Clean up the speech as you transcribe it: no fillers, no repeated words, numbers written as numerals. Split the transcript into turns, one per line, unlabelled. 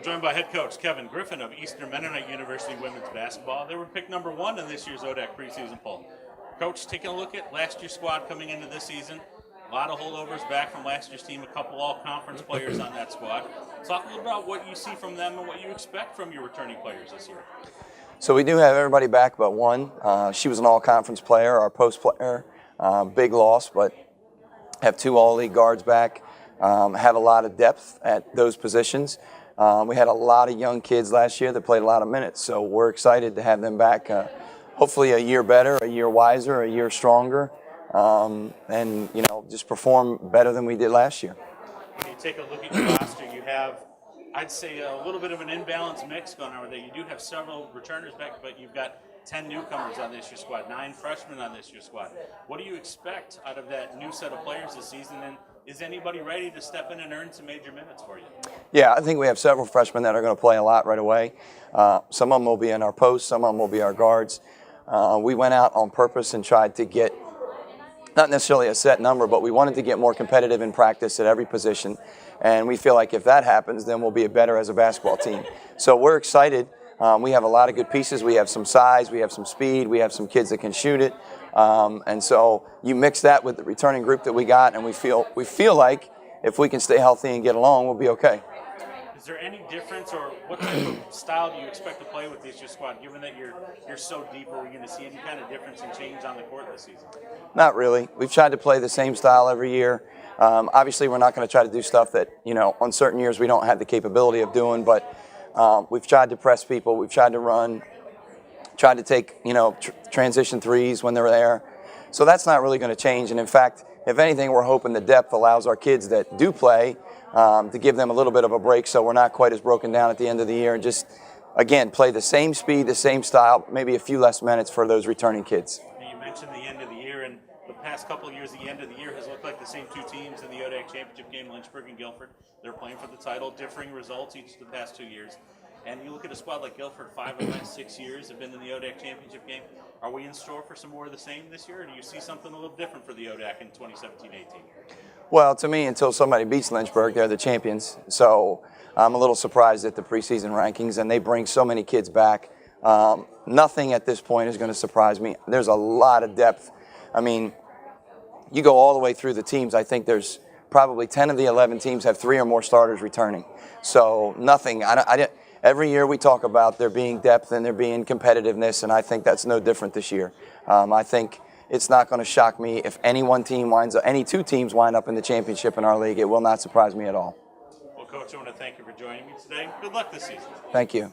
Joined by head coach Kevin Griffin of Eastern Mennonite University women's basketball. They were picked number 1 in this year's ODAC preseason poll. Coach, taking a look at last year's squad coming into this season, a lot of holdovers back from last year's team, a couple all-conference players on that squad. Talk a little about what you see from them and what you expect from your returning players this year.
So we do have everybody back but one. She was an all-conference player, our post player. Big loss, but have 2 all-league guards back. Have a lot of depth at those positions. We had a lot of young kids last year that played a lot of minutes, so we're excited to have them back. Hopefully a year better, a year wiser, a year stronger, and just perform better than we did last year.
When you take a look at your roster, you have, I'd say, a little bit of an imbalanced mix going on there. You do have several returners back, but you've got 10 newcomers on this year's squad, 9 freshmen on this year's squad. What do you expect out of that new set of players this season, and is anybody ready to step in and earn some major minutes for you?
Yeah, I think we have several freshmen that are going to play a lot right away. Some of them will be in our posts, some of them will be our guards. We went out on purpose and tried to get, not necessarily a set number, but we wanted to get more competitive in practice at every position. And we feel like if that happens, then we'll be better as a basketball team. So we're excited. We have a lot of good pieces. We have some size, we have some speed, we have some kids that can shoot it. And so you mix that with the returning group that we got, and we feel like if we can stay healthy and get along, we'll be okay.
Is there any difference, or what type of style do you expect to play with this year's squad, given that you're so deep? Are we going to see any kind of difference and change on the court this season?
Not really. We've tried to play the same style every year. Obviously, we're not going to try to do stuff that, on certain years we don't have the capability of doing, but we've tried to press people, we've tried to run, tried to take, transition threes when they're there. So that's not really going to change. And in fact, if anything, we're hoping the depth allows our kids that do play to give them a little bit of a break so we're not quite as broken down at the end of the year and just, again, play the same speed, the same style, maybe a few less minutes for those returning kids.
You mentioned the end of the year, and the past couple of years, the end of the year has looked like the same 2 teams in the ODAC championship game, Lynchburg and Guilford. They're playing for the title, differing results each of the past 2 years. And you look at a squad like Guilford, 5 of the last 6 years have been in the ODAC championship game. Are we in store for some more of the same this year, or do you see something a little different for the ODAC in 2017-18?
Well, to me, until somebody beats Lynchburg, they're the champions. So I'm a little surprised at the preseason rankings, and they bring so many kids back. Nothing at this point is going to surprise me. There's a lot of depth. I mean, you go all the way through the teams. I think there's probably 10 of the 11 teams have 3 or more starters returning. So nothing. Every year we talk about there being depth and there being competitiveness, and I think that's no different this year. I think it's not going to shock me if any 2 teams wind up in the championship in our league. It will not surprise me at all.
Well, Coach, I want to thank you for joining me today. Good luck this season.
Thank you.